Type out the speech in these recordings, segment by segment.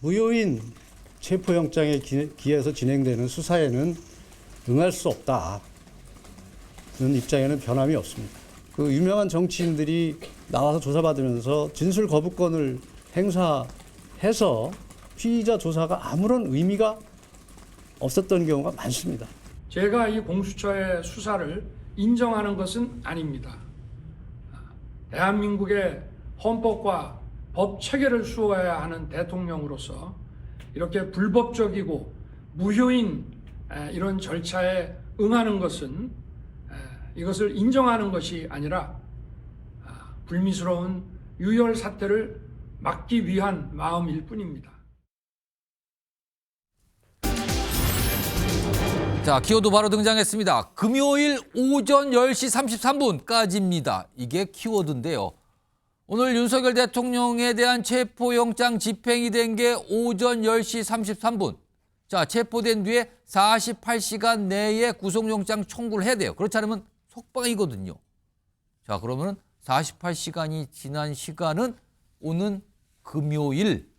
무효인 체포영장에 기해서 진행되는 수사에는 응할 수 없다는 입장에는 변함이 없습니다. 그 유명한 정치인들이 나와서 조사받으면서 진술 거부권을 행사해서 피의자 조사가 아무런 의미가 없었던 경우가 많습니다. 제가 이 공수처의 수사를 인정하는 것은 아닙니다. 대한민국의 헌법과 법 체계를 수호해야 하는 대통령으로서 이렇게 불법적이고 무효인 이런 절차에 응하는 것은 이것을 인정하는 것이 아니라 불미스러운 유혈 사태를 막기 위한 마음일 뿐입니다. 자, 키워드 바로 등장했습니다. 금요일 오전 10시 33분까지입니다. 이게 키워드인데요. 오늘 윤석열 대통령에 대한 체포영장 집행이 된 게 오전 10시 33분. 자, 체포된 뒤에 48시간 내에 구속영장 청구를 해야 돼요. 그렇지 않으면 속방이거든요. 자, 그러면 48시간이 지난 시간은 오는 금요일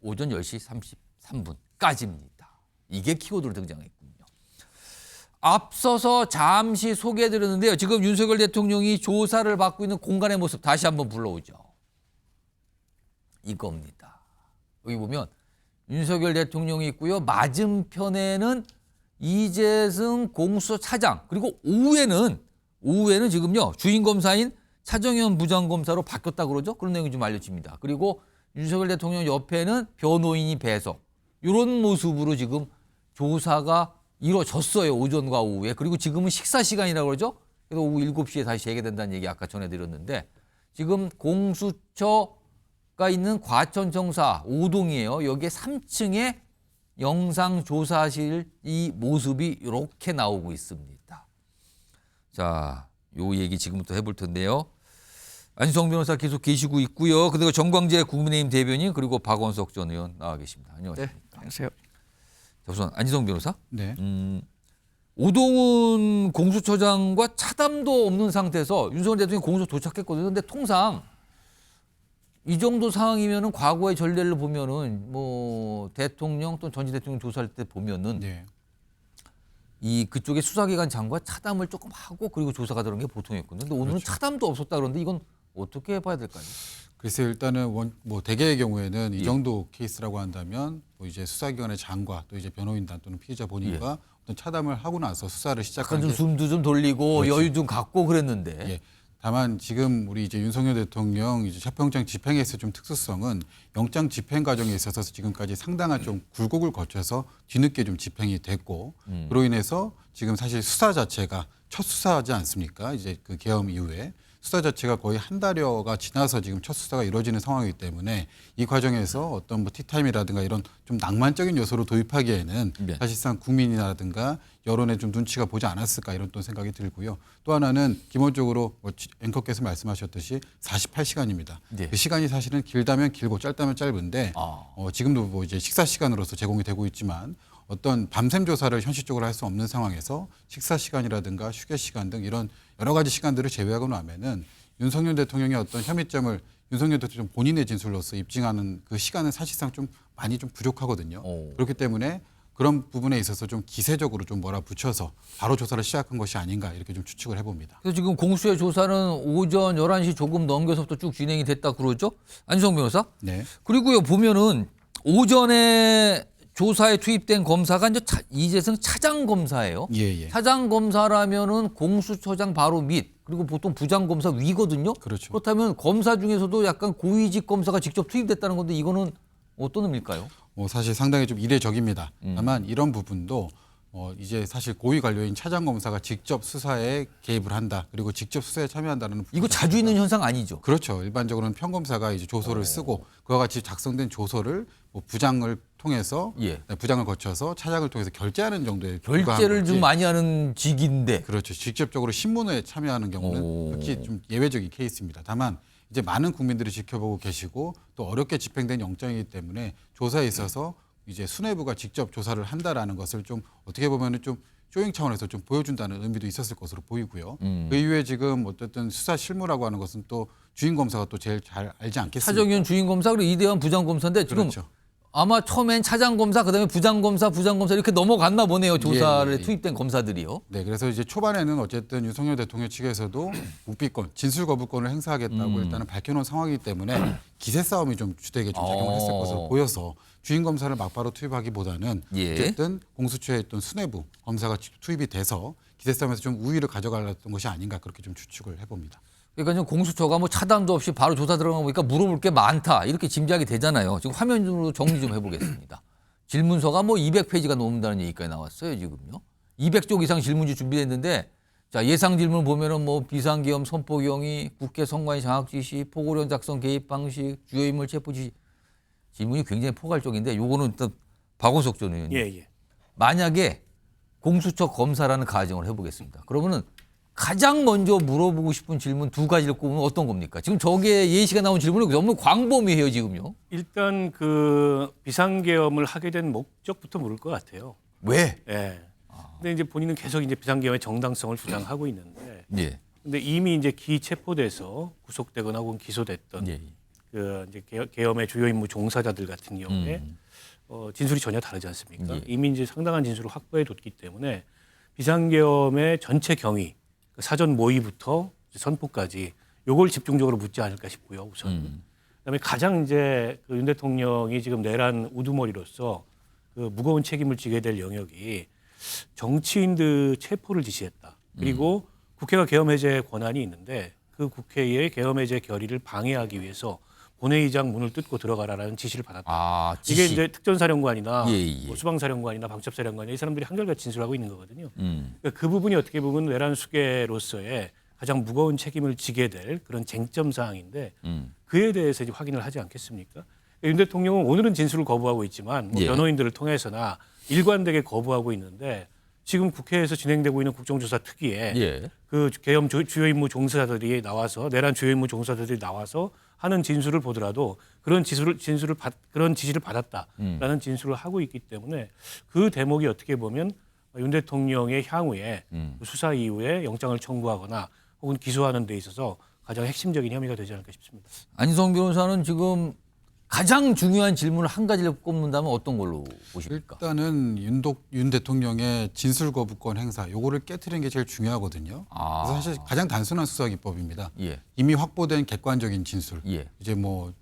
오전 10시 33분까지입니다. 이게 키워드로 등장했군요. 앞서서 잠시 소개해드렸는데요. 지금 윤석열 대통령이 조사를 받고 있는 공간의 모습 다시 한번 불러오죠. 이겁니다. 여기 보면 윤석열 대통령이 있고요. 맞은편에는 이재승 공수처 차장, 그리고 오후에는 지금요 주인검사인 차정현 부장검사로 바뀌었다 그러죠. 그런 내용이 좀 알려집니다. 그리고 윤석열 대통령 옆에는 변호인이 배석. 이런 모습으로 지금 조사가 이루어졌어요. 오전과 오후에. 그리고 지금은 식사 시간이라고 그러죠. 그래서 오후 7시에 다시 재개된다는 얘기 아까 전해드렸는데 지금 공수처가 있는 과천청사 5동이에요. 여기에 3층에 영상조사실 이 모습이 이렇게 나오고 있습니다. 자, 요 얘기 지금부터 해볼 텐데요. 안희정 변호사 계속 계시고 있고요. 그리고 정광재 국민의힘 대변인 그리고 박원석 전 의원 나와 계십니다. 안녕하십니까. 네, 안녕하세요. 자, 우선 안희정 변호사. 네. 오동훈 공수처장과 차담도 없는 상태에서 윤석열 대통령이 공수처 도착했거든요. 근데 통상 이 정도 상황이면은 과거의 전례를 보면은 뭐 대통령 또는 전직 대통령 조사할 때 보면은 네. 이 그쪽의 수사기관 장과 차담을 조금 하고 그리고 조사가 들어간 게 보통이었거든요. 근데 오늘은 그렇죠. 차담도 없었다 그러는데 이건 어떻게 봐야 될까요? 그래서 일단은 뭐 대개의 경우에는 예. 이 정도 케이스라고 한다면 뭐 이제 수사기관의 장과 또 이제 변호인단 또는 피의자 본인과 어떤 차담을 하고 나서 수사를 약간 시작하는 좀 게 숨도 좀 돌리고 그렇죠. 여유 좀 갖고 그랬는데. 예. 다만 지금 우리 이제 윤석열 대통령 이제 체포영장 집행에서 좀 특수성은 영장 집행 과정에 있어서 지금까지 상당한 좀 굴곡을 거쳐서 뒤늦게 좀 집행이 됐고 그로 인해서 지금 사실 수사 자체가 첫 수사하지 않습니까? 이제 그 계엄 이후에 수사 자체가 거의 한 달여가 지나서 지금 첫 수사가 이루어지는 상황이기 때문에 이 과정에서 어떤 뭐 티타임이라든가 이런 좀 낭만적인 요소로 도입하기에는 네. 사실상 국민이라든가 여론에 좀 눈치가 보지 않았을까 이런 또 생각이 들고요. 또 하나는 기본적으로 뭐 앵커께서 말씀하셨듯이 48시간입니다. 네. 그 시간이 사실은 길다면 길고 짧다면 짧은데 지금도 뭐 이제 식사 시간으로서 제공이 되고 있지만 어떤 밤샘 조사를 현실적으로 할 수 없는 상황에서 식사 시간이라든가 휴게 시간 등 이런 여러 가지 시간들을 제외하고 나면은 윤석열 대통령의 어떤 혐의점을 윤석열 대통령 본인의 진술로서 입증하는 그 시간은 사실상 좀 많이 좀 부족하거든요. 그렇기 때문에 그런 부분에 있어서 좀 기세적으로 좀 몰아붙여서 바로 조사를 시작한 것이 아닌가 이렇게 좀 추측을 해봅니다. 그래서 지금 공수처의 조사는 오전 11시 조금 넘겨서부터 쭉 진행이 됐다 그러죠. 안희정 변호사. 네. 그리고요 보면은 오전에 조사에 투입된 검사가 이제 이재승 차장 검사예요. 예. 차장 검사라면은 공수처장 바로 밑 그리고 보통 부장 검사 위거든요. 그렇죠. 그렇다면 검사 중에서도 약간 고위직 검사가 직접 투입됐다는 건데 이거는 어떤 의미일까요? 사실 상당히 좀 이례적입니다. 다만 이런 부분도 이제 사실 고위 관료인 차장 검사가 직접 수사에 개입을 한다. 그리고 직접 수사에 참여한다는 이거 자주 있는 현상 아니죠? 그렇죠. 일반적으로는 평검사가 이제 조서를 쓰고 그와 같이 작성된 조서를 뭐 부장을 통해서 부장을 거쳐서 차장을 통해서 결재하는 정도의 결재를 좀 많이 하는 직인데. 그렇죠. 직접적으로 신문에 참여하는 경우는 극히 좀 예외적인 케이스입니다. 다만 이제 많은 국민들이 지켜보고 계시고 또 어렵게 집행된 영장이기 때문에 조사에 있어서 이제 수뇌부가 직접 조사를 한다라는 것을 좀 어떻게 보면은 좀 쇼잉 차원에서 좀 보여준다는 의미도 있었을 것으로 보이고요. 그 이후에 지금 어쨌든 수사 실무라고 하는 것은 또 주인 검사가 또 제일 잘 알지 않겠습니까? 차정현 주인 검사 그리고 이대환 부장 검사인데 지금 그렇죠. 아마 처음엔 차장 검사, 그다음에 부장 검사 이렇게 넘어갔나 보네요. 조사를 예, 예. 투입된 검사들이요. 네, 그래서 이제 초반에는 어쨌든 윤석열 대통령 측에서도 묵비권, 진술 거부권을 행사하겠다고 일단은 밝혀놓은 상황이기 때문에 기세 싸움이 좀 주되게 좀 작용을 했을 것으로 보여서 주인 검사를 막바로 투입하기보다는 예. 어쨌든 공수처에 있던 수뇌부 검사가 투입이 돼서 기세 싸움에서 좀 우위를 가져가려던 것이 아닌가 그렇게 좀 추측을 해봅니다. 그러니까 지금 공수처가 뭐 차단도 없이 바로 조사 들어가 보니까 물어볼 게 많다 이렇게 짐작이 되잖아요. 지금 화면으로 정리 좀 해보겠습니다. 질문서가 뭐 200페이지가 넘는다는 얘기까지 나왔어요. 지금요. 200쪽 이상 질문지 준비됐는데 자 예상 질문 보면은 뭐 비상계엄 선포 경위, 국회 선관위 장악 지시, 포고령 작성 개입 방식, 주요 인물 체포 지시 질문이 굉장히 포괄적인데 요거는 일단 박원석 전 의원님. 예. 만약에 공수처 검사라는 가정을 해보겠습니다. 그러면은 가장 먼저 물어보고 싶은 질문 두 가지를 꼽으면 어떤 겁니까? 지금 저게 예시가 나온 질문이 너무 광범위해요, 지금요. 일단 그 비상계엄을 하게 된 목적부터 물을 것 같아요. 왜? 예. 근데 이제 본인은 계속 이제 비상계엄의 정당성을 주장하고 있는데, 예. 근데 이미 이제 기체포돼서 구속되거나 혹은 기소됐던 예. 그 이제 계엄의 주요 임무 종사자들 같은 경우에 진술이 전혀 다르지 않습니까? 예. 이미 이제 상당한 진술을 확보해뒀기 때문에 비상계엄의 전체 경위, 그 사전 모의부터 선포까지 요걸 집중적으로 묻지 않을까 싶고요. 우선. 그다음에 가장 이제 그 윤 대통령이 지금 내란 우두머리로서 그 무거운 책임을 지게 될 영역이 정치인들 체포를 지시했다. 그리고 국회가 계엄 해제 권한이 있는데 그 국회의 계엄 해제 결의를 방해하기 위해서 본회의장 문을 뜯고 들어가라라는 지시를 받았다. 아, 이게 지시. 이제 특전사령관이나 예. 뭐 수방사령관이나 방첩사령관이나 이 사람들이 한결같이 진술하고 있는 거거든요. 음. 그러니까 그 부분이 어떻게 보면 내란 수계로서의 가장 무거운 책임을 지게 될 그런 쟁점 사항인데 그에 대해서 이제 확인을 하지 않겠습니까? 윤 대통령은 오늘은 진술을 거부하고 있지만 뭐 예. 변호인들을 통해서나 일관되게 거부하고 있는데 지금 국회에서 진행되고 있는 국정조사 특위에 예. 그 계엄 주요 임무 종사자들이 나와서 내란 주요 임무 종사자들이 나와서 하는 진술을 보더라도 그런 그런 지시를 받았다라는 진술을 하고 있기 때문에 그 대목이 어떻게 보면 윤 대통령의 향후에 수사 이후에 영장을 청구하거나 혹은 기소하는 데 있어서 가장 핵심적인 혐의가 되지 않을까 싶습니다. 안희정 변호사는 지금 가장 중요한 질문을 한 가지를 꼽는다면 어떤 걸로 보십니까? 일단은 윤 대통령의 진술 거부권 행사 요거를 깨트리는 게 제일 중요하거든요. 아. 그래서 사실 가장 단순한 수사 기법입니다. 예. 이미 확보된 객관적인 진술. 예. 이제 뭐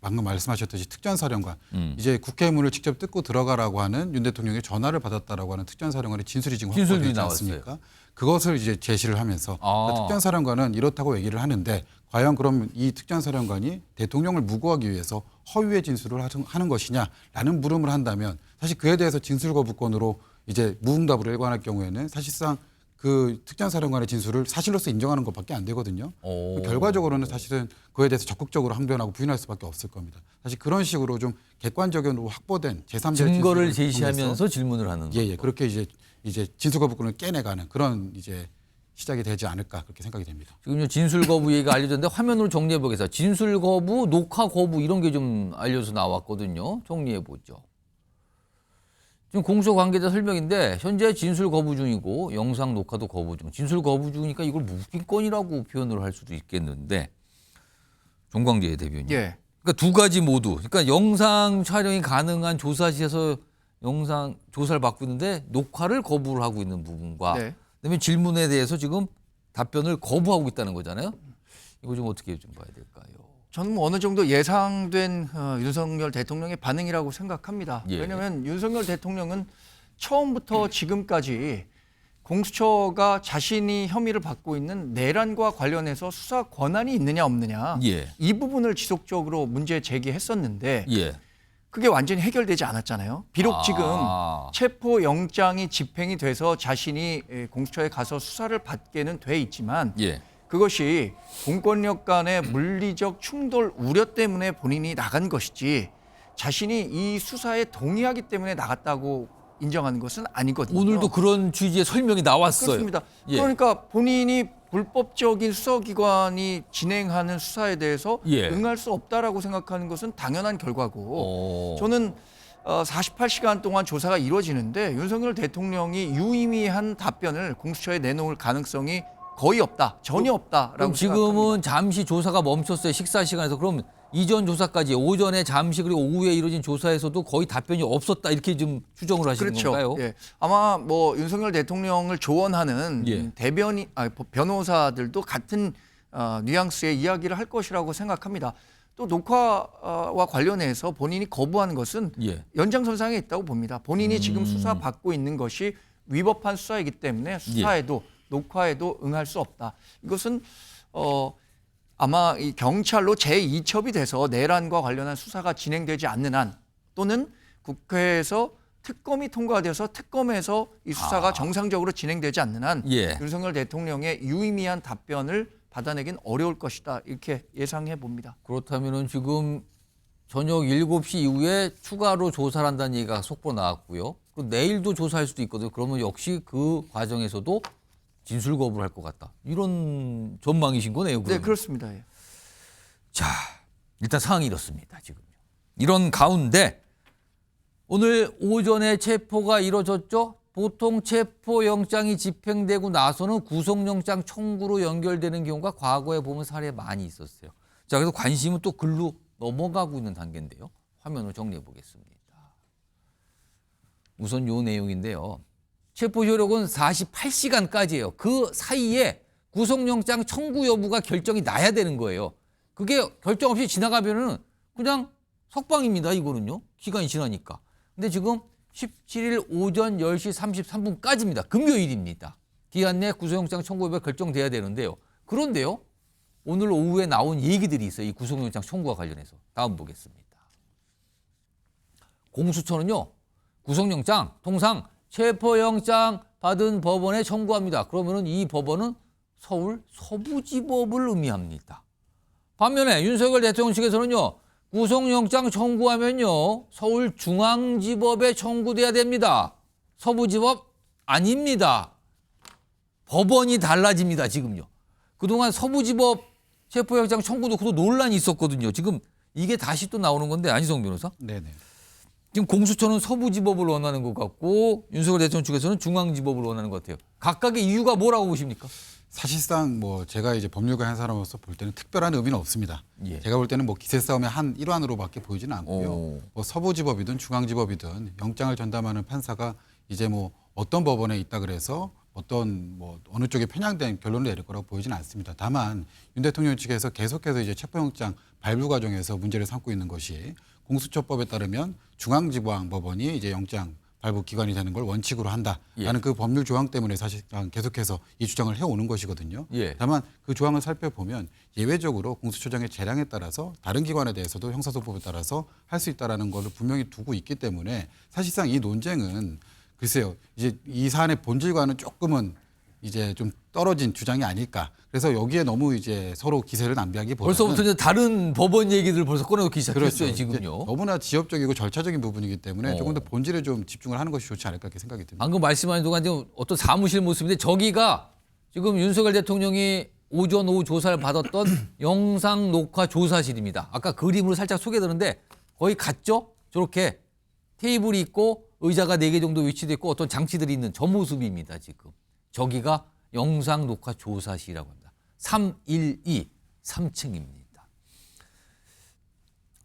방금 말씀하셨듯이 특전사령관 이제 국회 문을 직접 뜯고 들어가라고 하는 윤 대통령의 전화를 받았다라고 하는 특전사령관의 진술이 지금 진술이 확보되지 나왔어요. 않습니까? 그것을 이제 제시를 하면서 아. 특전사령관은 이렇다고 얘기를 하는데 과연 그럼 이 특전사령관이 대통령을 무고하기 위해서 허위의 진술을 하는 것이냐라는 물음을 한다면 사실 그에 대해서 진술 거부권으로 이제 무응답으로 일관할 경우에는 사실상 그 특전사령관의 진술을 사실로서 인정하는 것밖에 안 되거든요. 오. 결과적으로는 사실은 그에 대해서 적극적으로 항변하고 부인할 수밖에 없을 겁니다. 사실 그런 식으로 좀 객관적으로 확보된 제3자 증거를 제시하면서 질문을 하는 예, 그렇게 이제 진술 거부권을 깨내가는 그런 이제 시작이 되지 않을까 그렇게 생각이 됩니다. 지금 진술 거부 얘기가 알려졌는데 화면으로 정리해 보겠습니다. 진술 거부, 녹화 거부 이런 게 좀 알려서 나왔거든요. 정리해 보죠. 지금 공소 관계자 설명인데 현재 진술 거부 중이고 영상 녹화도 거부 중. 진술 거부 중이니까 이걸 묵인권이라고 표현을 할 수도 있겠는데 종광재 대변인. 예. 그러니까 두 가지 모두. 그러니까 영상 촬영이 가능한 조사실에서 영상 조사를 받고 있는데 녹화를 거부를 하고 있는 부분과 네. 그다음에 질문에 대해서 지금 답변을 거부하고 있다는 거잖아요. 이거 좀 어떻게 좀 봐야 될까요? 저는 뭐 어느 정도 예상된 윤석열 대통령의 반응이라고 생각합니다. 예. 왜냐하면 윤석열 대통령은 처음부터 지금까지 공수처가 자신이 혐의를 받고 있는 내란과 관련해서 수사 권한이 있느냐 없느냐 예. 이 부분을 지속적으로 문제 제기했었는데 예. 그게 완전히 해결되지 않았잖아요. 비록 지금 체포 영장이 집행이 돼서 자신이 공수처에 가서 수사를 받게는 돼 있지만 예. 그것이 공권력 간의 물리적 충돌 우려 때문에 본인이 나간 것이지 자신이 이 수사에 동의하기 때문에 나갔다고 인정하는 것은 아니거든요. 오늘도 그런 취지의 설명이 나왔어요. 그렇습니다. 예. 그러니까 본인이 불법적인 수사기관이 진행하는 수사에 대해서 예. 응할 수 없다라고 생각하는 것은 당연한 결과고 저는 저는 48시간 동안 조사가 이루어지는데 윤석열 대통령이 유의미한 답변을 공수처에 내놓을 가능성이 거의 없다. 전혀 없다라고 그럼 생각합니다. 지금은 잠시 조사가 멈췄어요. 식사 시간에서. 그럼 이전 조사까지 오전에 잠시 그리고 오후에 이루어진 조사에서도 거의 답변이 없었다 이렇게 좀 추정을 하시는 그렇죠. 건가요? 예. 아마 뭐 윤석열 대통령을 조언하는 예. 변호사들도 같은 뉘앙스의 이야기를 할 것이라고 생각합니다. 또 녹화와 관련해서 본인이 거부하는 것은 예. 연장선상에 있다고 봅니다. 본인이 지금 수사받고 있는 것이 위법한 수사이기 때문에 수사에도 녹화에도 응할 수 없다. 이것은 아마 이 경찰로 제2첩이 돼서 내란과 관련한 수사가 진행되지 않는 한 또는 국회에서 특검이 통과돼서 특검에서 이 수사가 정상적으로 진행되지 않는 한 예. 윤석열 대통령의 유의미한 답변을 받아내긴 어려울 것이다. 이렇게 예상해 봅니다. 그렇다면은 지금 저녁 7시 이후에 추가로 조사를 한다는 얘기가 속보 나왔고요. 그 내일도 조사할 수도 있거든요. 그러면 역시 그 과정에서도 진술 거부를 할 것 같다. 이런 전망이신 거네요. 네, 그러면. 그렇습니다. 예. 자, 일단 상황이 이렇습니다. 지금 이런 가운데 오늘 오전에 체포가 이뤄졌죠. 보통 체포영장이 집행되고 나서는 구속영장 청구로 연결되는 경우가 과거에 보면 사례 많이 있었어요. 자, 그래서 관심은 또 글로 넘어가고 있는 단계인데요. 화면을 정리해 보겠습니다. 우선 요 내용인데요. 체포 효력은 48시간까지예요. 그 사이에 구속영장 청구 여부가 결정이 나야 되는 거예요. 그게 결정 없이 지나가면은 그냥 석방입니다. 이거는요. 기간이 지나니까. 근데 지금 17일 오전 10시 33분까지입니다. 금요일입니다. 기한 내 구속영장 청구 여부가 결정돼야 되는데요. 그런데요. 오늘 오후에 나온 얘기들이 있어요. 이 구속영장 청구와 관련해서. 다음 보겠습니다. 공수처는요. 구속영장 통상 체포영장 받은 법원에 청구합니다. 그러면은 이 법원은 서울 서부지법을 의미합니다. 반면에 윤석열 대통령 측에서는요. 구속영장 청구하면요. 서울중앙지법에 청구돼야 됩니다. 서부지법 아닙니다. 법원이 달라집니다. 지금요. 그동안 서부지법 체포영장 청구 놓고도 논란이 있었거든요. 지금 이게 다시 또 나오는 건데 안희정 변호사? 네네. 지금 공수처는 서부지법을 원하는 것 같고 윤석열 대통령 측에서는 중앙지법을 원하는 것 같아요. 각각의 이유가 뭐라고 보십니까? 사실상 뭐 제가 이제 법률가 한 사람으로서 볼 때는 특별한 의미는 없습니다. 예. 제가 볼 때는 뭐 기세 싸움의 한 일환으로밖에 보이지는 않고요. 오. 뭐 서부지법이든 중앙지법이든 영장을 전담하는 판사가 이제 뭐 어떤 법원에 있다 그래서 어떤 뭐 어느 쪽에 편향된 결론을 내릴 거라고 보이지는 않습니다. 다만 윤 대통령 측에서 계속해서 이제 체포영장 발부 과정에서 문제를 삼고 있는 것이 공수처법에 따르면 중앙지방법원이 이제 영장 발부 기관이 되는 걸 원칙으로 한다라는 그 법률 조항 때문에 사실상 계속해서 이 주장을 해오는 것이거든요. 예. 다만 그 조항을 살펴보면 예외적으로 공수처장의 재량에 따라서 다른 기관에 대해서도 형사소법에 따라서 할 수 있다라는 것을 분명히 두고 있기 때문에 사실상 이 논쟁은 글쎄요 이제 이 사안의 본질과는 조금은 이제 좀 떨어진 주장이 아닐까. 그래서 여기에 너무 이제 서로 기세를 낭비하기보다는 벌써부터 이제 다른 법원 얘기들 벌써 꺼내놓기 시작했어요. 그렇죠. 지금요. 너무나 지엽적이고 절차적인 부분이기 때문에 어. 조금 더 본질에 좀 집중을 하는 것이 좋지 않을까 이렇게 생각이 듭니다. 방금 말씀하신 동안 지금 어떤 사무실 모습인데 저기가 지금 윤석열 대통령이 오전 오후 조사를 받았던 영상 녹화 조사실입니다. 아까 그림으로 살짝 소개되는데 거의 같죠? 저렇게 테이블이 있고 의자가 4개 정도 위치돼 있고 어떤 장치들이 있는 저 모습입니다. 지금 저기가 영상 녹화 조사실이라고 합니다. 312 3층입니다.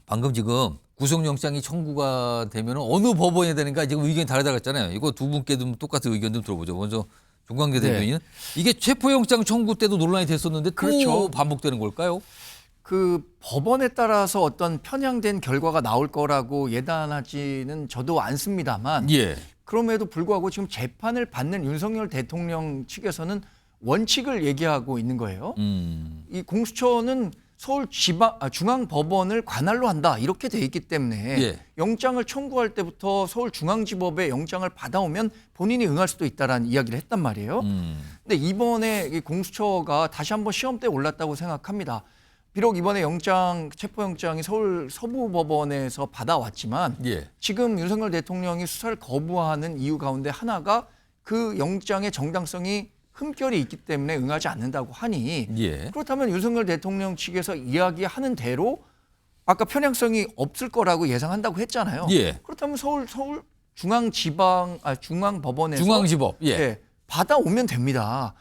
방금 지금 구속영장이 청구가 되면 어느 법원에 되는가 지금 의견이 다르다고 했잖아요. 이거 두 분께도 똑같은 의견 좀 들어보죠. 먼저 종관계 대변인은 이게 체포영장 청구 때도 논란이 됐었는데 또 그렇죠. 반복되는 걸까요? 그 법원에 따라서 어떤 편향된 결과가 나올 거라고 예단하지는 저도 않습니다만 예. 그럼에도 불구하고 지금 재판을 받는 윤석열 대통령 측에서는 원칙을 얘기하고 있는 거예요. 이 공수처는 서울 중앙법원을 관할로 한다 이렇게 돼 있기 때문에 예. 영장을 청구할 때부터 서울중앙지법에 영장을 받아오면 본인이 응할 수도 있다라는 이야기를 했단 말이에요. 근데 이번에 이 공수처가 다시 한번 시험대에 올랐다고 생각합니다. 비록 이번에 체포영장이 서울 서부법원에서 받아왔지만 예. 지금 윤석열 대통령이 수사를 거부하는 이유 가운데 하나가 그 영장의 정당성이 흠결이 있기 때문에 응하지 않는다고 하니 예. 그렇다면 윤석열 대통령 측에서 이야기하는 대로 아까 편향성이 없을 거라고 예상한다고 했잖아요. 예. 그렇다면 서울 중앙법원에서 중앙지법. 예. 받아오면 됩니다.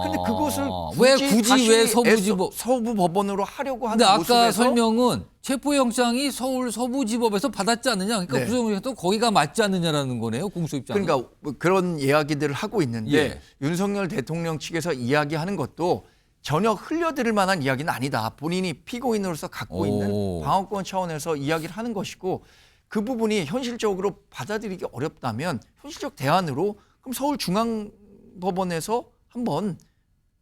근데 그것을 왜 굳이 다시 왜 서부지법? 서부 법원으로 하려고 하는 근데 아까 모습에서 설명은 체포영장이 서울 서부지법에서 받았지 않느냐. 그러니까 네. 구속영장도 거기가 맞지 않느냐라는 거네요. 공소 입장이. 그러니까 뭐 그런 이야기들을 하고 있는데 예. 윤석열 대통령 측에서 이야기하는 것도 전혀 흘려들을 만한 이야기는 아니다. 본인이 피고인으로서 갖고 오. 있는 방어권 차원에서 이야기를 하는 것이고 그 부분이 현실적으로 받아들이기 어렵다면 현실적 대안으로 그럼 서울중앙법원에서 한번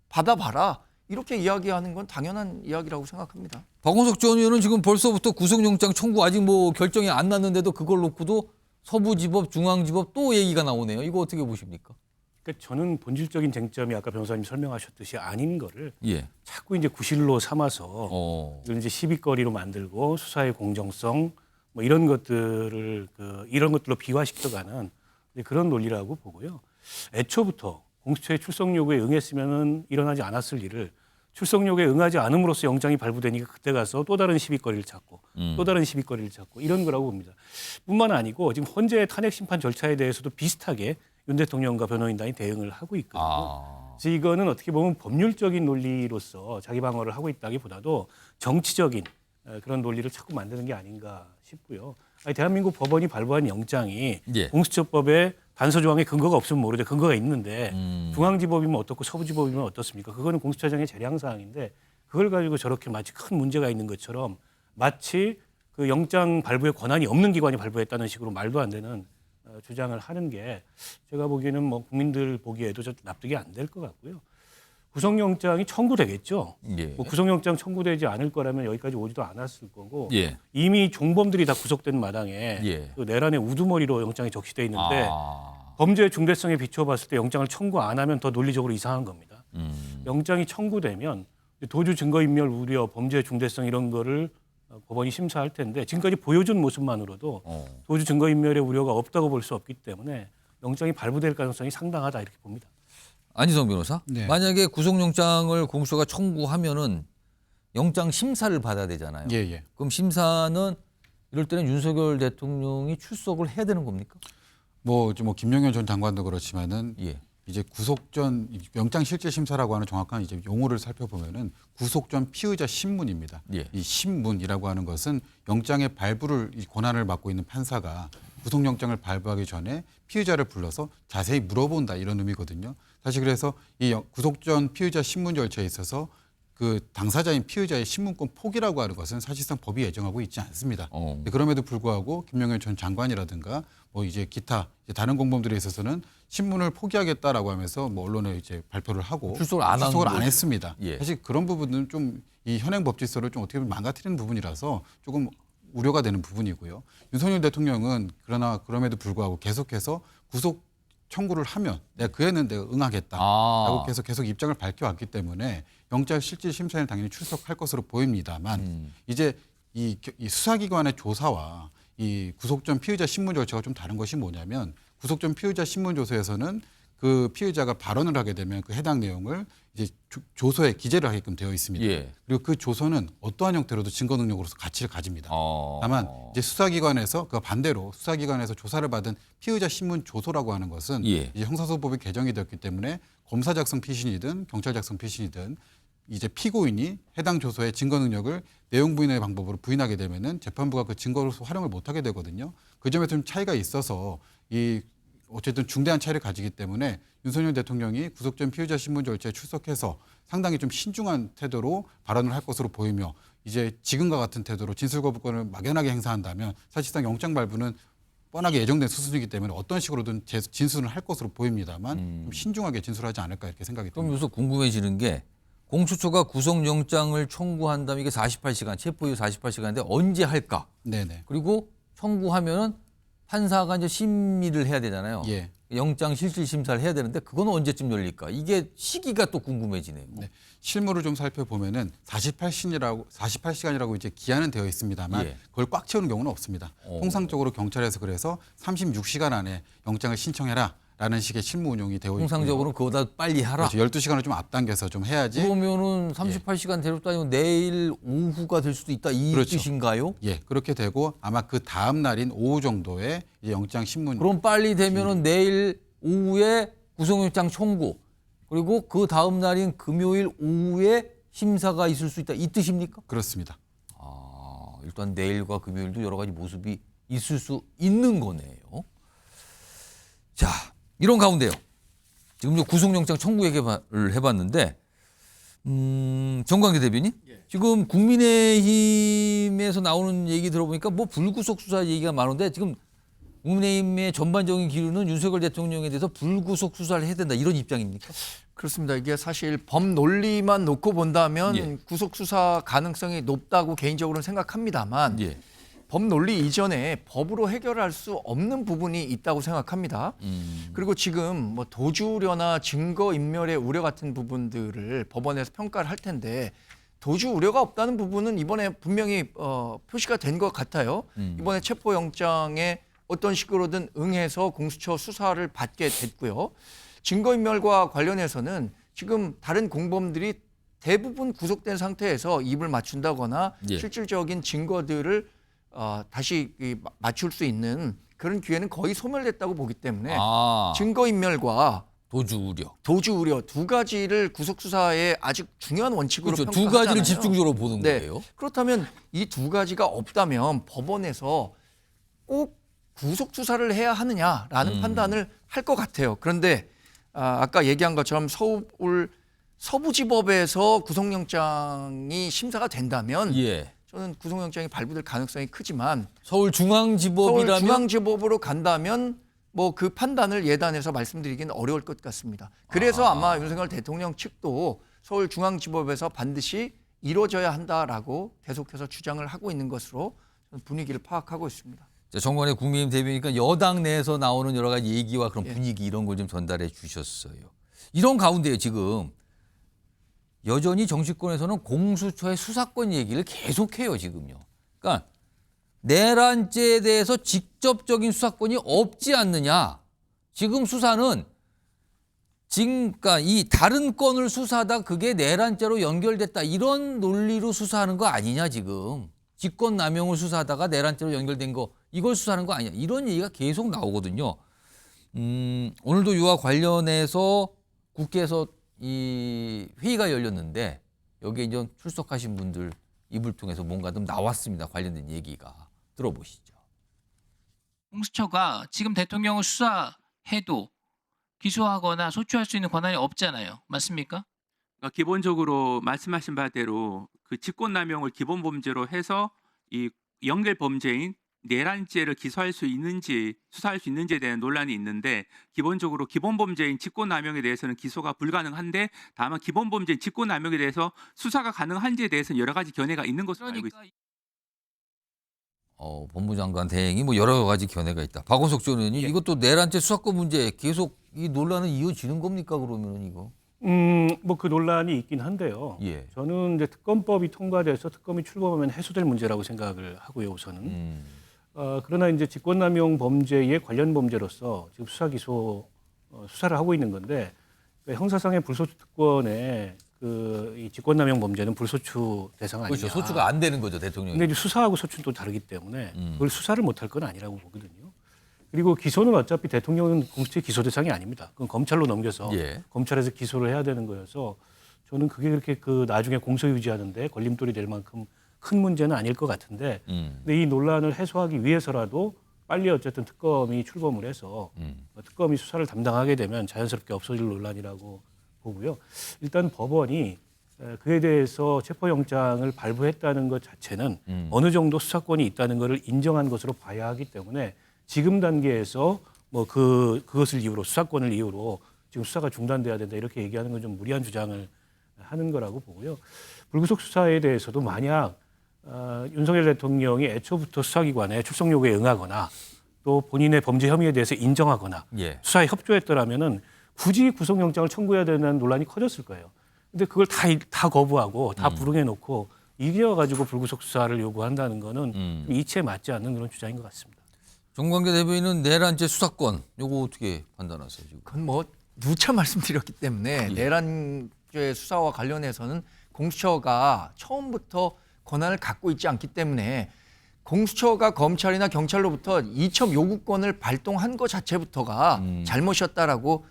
받아봐라. 이렇게 이야기하는 건 당연한 이야기라고 생각합니다. 박원석 전 의원은 지금 벌써부터 구속영장 청구 아직 뭐 결정이 안 났는데도 그걸 놓고도 서부지법, 중앙지법 또 얘기가 나오네요. 이거 어떻게 보십니까? 그러니까 저는 본질적인 쟁점이 아까 변호사님 설명하셨듯이 아닌 거를 예. 자꾸 이제 구실로 삼아서 이걸 이제 시비거리로 만들고 수사의 공정성 뭐 이런 것들을 이런 것들로 비화시켜가는 그런 논리라고 보고요. 애초부터 공수처의 출석 요구에 응했으면은 일어나지 않았을 일을 출석 요구에 응하지 않음으로써 영장이 발부되니까 그때 가서 또 다른 시비거리를 찾고 또 다른 시비거리를 찾고 이런 거라고 봅니다. 뿐만 아니고 지금 헌재 탄핵 심판 절차에 대해서도 비슷하게 윤 대통령과 변호인단이 대응을 하고 있거든요. 그래서 이거는 어떻게 보면 법률적인 논리로서 자기 방어를 하고 있다기보다도 정치적인 그런 논리를 자꾸 만드는 게 아닌가 싶고요. 아니, 대한민국 법원이 발부한 영장이 예. 공수처법에 단서 조항에 근거가 없으면 모르되 근거가 있는데 중앙지법이면 어떻고 서부지법이면 어떻습니까? 그거는 공수처장의 재량 사항인데 그걸 가지고 저렇게 마치 큰 문제가 있는 것처럼 마치 그 영장 발부의 권한이 없는 기관이 발부했다는 식으로 말도 안 되는 주장을 하는 게 제가 보기에는 뭐 국민들 보기에도 좀 납득이 안 될 것 같고요. 구속영장이 청구되겠죠. 예. 뭐 구속영장 청구되지 않을 거라면 여기까지 오지도 않았을 거고 예. 이미 종범들이 다 구속된 마당에 예. 그 내란의 우두머리로 영장이 적시돼 있는데 범죄의 중대성에 비춰봤을 때 영장을 청구 안 하면 더 논리적으로 이상한 겁니다. 영장이 청구되면 도주 증거인멸 우려, 범죄의 중대성 이런 거를 법원이 심사할 텐데 지금까지 보여준 모습만으로도 도주 증거인멸의 우려가 없다고 볼 수 없기 때문에 영장이 발부될 가능성이 상당하다 이렇게 봅니다. 안희정 변호사, 네. 만약에 구속영장을 공수처가 청구하면은 영장 심사를 받아야 되잖아요. 예, 예. 그럼 심사는 이럴 때는 윤석열 대통령이 출석을 해야 되는 겁니까? 뭐 김용현 전 장관도 그렇지만은 예. 이제 구속 전 영장 실질 심사라고 하는 정확한 이제 용어를 살펴보면은 구속 전 피의자 신문입니다. 예. 이 신문이라고 하는 것은 영장의 발부를 이 권한을 맡고 있는 판사가 구속영장을 발부하기 전에 피의자를 불러서 자세히 물어본다 이런 의미거든요. 사실 그래서 이 구속 전 피의자 신문 절차에 있어서 그 당사자인 피의자의 신문권 포기라고 하는 것은 사실상 법이 예정하고 있지 않습니다. 그럼에도 불구하고 김용현 전 장관이라든가 뭐 이제 기타 이제 다른 공범들에 있어서는 신문을 포기하겠다라고 하면서 뭐 언론에 이제 발표를 하고 출석을 안 한 출석을 안 거죠. 했습니다. 예. 사실 그런 부분은 좀 이 현행 법질서를 좀 어떻게 보면 망가뜨리는 부분이라서 조금 우려가 되는 부분이고요. 윤석열 대통령은 그러나 그럼에도 불구하고 계속해서 구속 청구를 하면 내가 그에는 내가 응하겠다라고 계속 입장을 밝혀왔기 때문에 영장 실질 심사에는 당연히 출석할 것으로 보입니다만 이제 이 수사기관의 조사와 이 구속 전 피의자 신문 절차가 좀 다른 것이 뭐냐면 구속 전 피의자 신문 조서에서는 그 피의자가 발언을 하게 되면 그 해당 내용을 이제 조서에 기재를 하게끔 되어 있습니다. 예. 그리고 그 조서는 어떠한 형태로도 증거 능력으로서 가치를 가집니다. 다만 이제 수사기관에서 그 반대로 수사기관에서 조사를 받은 피의자 신문 조서라고 하는 것은 예. 이제 형사소법이 개정이 되었기 때문에 검사 작성 피신이든 경찰 작성 피신이든 이제 피고인이 해당 조서의 증거 능력을 내용 부인의 방법으로 부인하게 되면은 재판부가 그 증거로서 활용을 못하게 되거든요. 그 점에 좀 차이가 있어서 이 어쨌든 중대한 차이를 가지기 때문에 윤석열 대통령이 구속 전 피의자 신문 절차에 출석해서 상당히 좀 신중한 태도로 발언을 할 것으로 보이며 이제 지금과 같은 태도로 진술 거부권을 막연하게 행사한다면 사실상 영장 발부는 뻔하게 예정된 수순이기 때문에 어떤 식으로든 진술을 할 것으로 보입니다만 좀 신중하게 진술하지 않을까 이렇게 생각이 그럼 듭니다. 여기서 궁금해지는 게 공수처가 구속영장을 청구한다면 이게 48시간, 체포이후 48시간인데 언제 할까? 네네. 그리고 청구하면은 판사가 이제 심의를 해야 되잖아요. 예. 영장 실질 심사를 해야 되는데 그건 언제쯤 열릴까? 이게 시기가 또 궁금해지네요. 네. 실무를 좀 살펴보면은 48시간이라고 이제 기한은 되어 있습니다만 예. 그걸 꽉 채우는 경우는 없습니다. 통상적으로 경찰에서 그래서 36시간 안에 영장을 신청해라라는 식의 실무 운용이 되어 있고요. 통상적으로 그거보다 빨리 하라. 그렇죠. 12시간을 좀 앞당겨서 좀 해야지. 그러면은 38시간 대로 따지면 내일 오후가 될 수도 있다 이 그렇죠. 뜻인가요? 예, 그렇게 되고 아마 그 다음 날인 오후 정도에 이제 영장 신문 그럼 빨리 되면은 내일 오후에 구속영장 청구 그리고 그 다음 날인 금요일 오후에 심사가 있을 수 있다 이 뜻입니까? 그렇습니다. 일단 내일과 금요일도 여러 가지 모습이 있을 수 있는 거네요. 자, 이런 가운데요. 지금 구속영장 청구 얘기를 해봤는데 정광재 대변인 지금 국민의힘에서 나오는 얘기 들어보니까 뭐 불구속 수사 얘기가 많은데 지금 국민의힘의 전반적인 기류는 윤석열 대통령에 대해서 불구속 수사를 해야 된다 이런 입장입니까? 그렇습니다. 이게 사실 법 논리만 놓고 본다면 예. 구속 수사 가능성이 높다고 개인적으로는 생각합니다만 예. 법 논리 이전에 법으로 해결할 수 없는 부분이 있다고 생각합니다. 그리고 지금 뭐 도주 우려나 증거 인멸의 우려 같은 부분들을 법원에서 평가를 할 텐데 도주 우려가 없다는 부분은 이번에 분명히 표시가 된 것 같아요. 이번에 체포영장에 어떤 식으로든 응해서 공수처 수사를 받게 됐고요. 증거인멸과 관련해서는 지금 다른 공범들이 대부분 구속된 상태에서 입을 맞춘다거나 예. 실질적인 증거들을 다시 맞출 수 있는 그런 기회는 거의 소멸됐다고 보기 때문에 증거인멸과 도주 우려. 도주 우려 두 가지를 구속수사의 아주 중요한 원칙으로 그렇죠. 평가하잖아요. 두 가지를 집중적으로 보는 네. 거예요. 그렇다면 이 두 가지가 없다면 법원에서 꼭 구속 수사를 해야 하느냐라는 판단을 할 것 같아요. 그런데 아까 얘기한 것처럼 서울 서부지법에서 구속영장이 심사가 된다면 예. 저는 구속영장이 발부될 가능성이 크지만 서울중앙지법이라면 서울중앙지법으로 간다면 뭐 그 판단을 예단해서 말씀드리기는 어려울 것 같습니다. 그래서 아마 윤석열 대통령 측도 서울중앙지법에서 반드시 이루어져야 한다라고 계속해서 주장을 하고 있는 것으로 저는 분위기를 파악하고 있습니다. 정관의 국민의힘 대변이니까 여당 내에서 나오는 여러 가지 얘기와 그런 분위기 이런 걸 좀 전달해 주셨어요. 이런 가운데요 지금 여전히 정치권에서는 공수처의 수사권 얘기를 계속해요 지금요. 그러니까 내란죄에 대해서 직접적인 수사권이 없지 않느냐. 지금 수사는 그러니까 이 다른 건을 수사하다 그게 내란죄로 연결됐다 이런 논리로 수사하는 거 아니냐 지금. 직권남용을 수사하다가 내란죄로 연결된 거 이걸 수사하는 거 아니냐 이런 얘기가 계속 나오거든요. 오늘도 이와 관련해서 국회에서 이 회의가 열렸는데 여기에 이제 출석하신 분들 입을 통해서 뭔가 좀 나왔습니다. 관련된 얘기가 들어보시죠. 공수처가 지금 대통령을 수사해도 기소하거나 소추할 수 있는 권한이 없잖아요. 맞습니까? 그러니까 기본적으로 말씀하신 바대로 그 직권남용을 기본 범죄로 해서 이 연결 범죄인 내란죄를 기소할 수 있는지 수사할 수 있는지에 대한 논란이 있는데 기본적으로 기본 범죄인 직권남용에 대해서는 기소가 불가능한데 다만 기본 범죄인 직권남용에 대해서 수사가 가능한지에 대해서는 여러 가지 견해가 있는 것으로 알고 있습니다. 법무장관 대행이 뭐 여러 가지 견해가 있다. 박원석 전 의원이 이것도 내란죄 수사권 문제 계속 이 논란은 이어지는 겁니까 그러면 이거? 뭐 그 논란이 있긴 한데요. 예. 저는 이제 특검법이 통과돼서 특검이 출범하면 해소될 문제라고 생각을 하고요, 우선은. 그러나 이제 직권남용 범죄의 관련 범죄로서 지금 수사 기소 수사를 하고 있는 건데 형사상의 불소추 특권에 이 직권남용 범죄는 불소추 대상 아니냐. 그렇죠. 소추가 안 되는 거죠 대통령이. 근데 이제 수사하고 소추는 또 다르기 때문에 그걸 수사를 못할 건 아니라고 보거든요. 그리고 기소는 어차피 대통령은 공수처의 기소 대상이 아닙니다. 그건 검찰로 넘겨서 예. 검찰에서 기소를 해야 되는 거여서 저는 그게 그렇게 그 나중에 공소 유지하는데 걸림돌이 될 만큼 큰 문제는 아닐 것 같은데 근데 이 논란을 해소하기 위해서라도 빨리 어쨌든 특검이 출범을 해서 특검이 수사를 담당하게 되면 자연스럽게 없어질 논란이라고 보고요. 일단 법원이 그에 대해서 체포영장을 발부했다는 것 자체는 어느 정도 수사권이 있다는 것을 인정한 것으로 봐야 하기 때문에 지금 단계에서 뭐 그것을 이유로 수사권을 이유로 지금 수사가 중단돼야 된다 이렇게 얘기하는 건 좀 무리한 주장을 하는 거라고 보고요. 불구속 수사에 대해서도 만약 윤석열 대통령이 애초부터 수사기관에 출석 요구에 응하거나 또 본인의 범죄 혐의에 대해서 인정하거나 예. 수사에 협조했더라면은 굳이 구속영장을 청구해야 되는 논란이 커졌을 거예요. 근데 그걸 다 거부하고 다 불응해 놓고 이게 와가지고 불구속 수사를 요구한다는 거는 좀 이치에 맞지 않는 그런 주장인 것 같습니다. 정광재 대변인은 내란죄 수사권 요거 어떻게 판단하세요 지금? 그건 뭐 누차 말씀드렸기 때문에 내란죄 수사와 관련해서는 공수처가 처음부터 권한을 갖고 있지 않기 때문에 공수처가 검찰이나 경찰로부터 이첩 요구권을 발동한 것 자체부터가 잘못이었다라고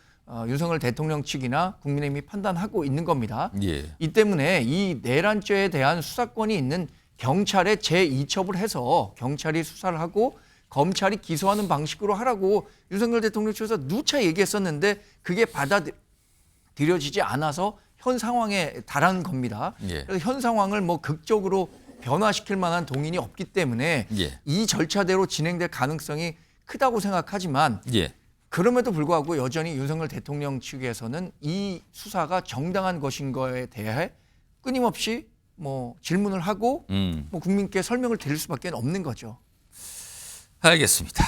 윤석열 대통령 측이나 국민의힘이 판단하고 있는 겁니다. 예. 이 때문에 이 내란죄에 대한 수사권이 있는 경찰에 제2첩을 해서 경찰이 수사를 하고 검찰이 기소하는 방식으로 하라고 윤석열 대통령 측에서 누차 얘기했었는데 그게 받아들여지지 않아서 현 상황에 달한 겁니다. 예. 그래서 현 상황을 뭐 극적으로 변화시킬 만한 동인이 없기 때문에 예. 이 절차대로 진행될 가능성이 크다고 생각하지만 예. 그럼에도 불구하고 여전히 윤석열 대통령 측에서는 이 수사가 정당한 것인 거에 대해 끊임없이 뭐 질문을 하고 뭐 국민께 설명을 드릴 수밖에 없는 거죠. 알겠습니다.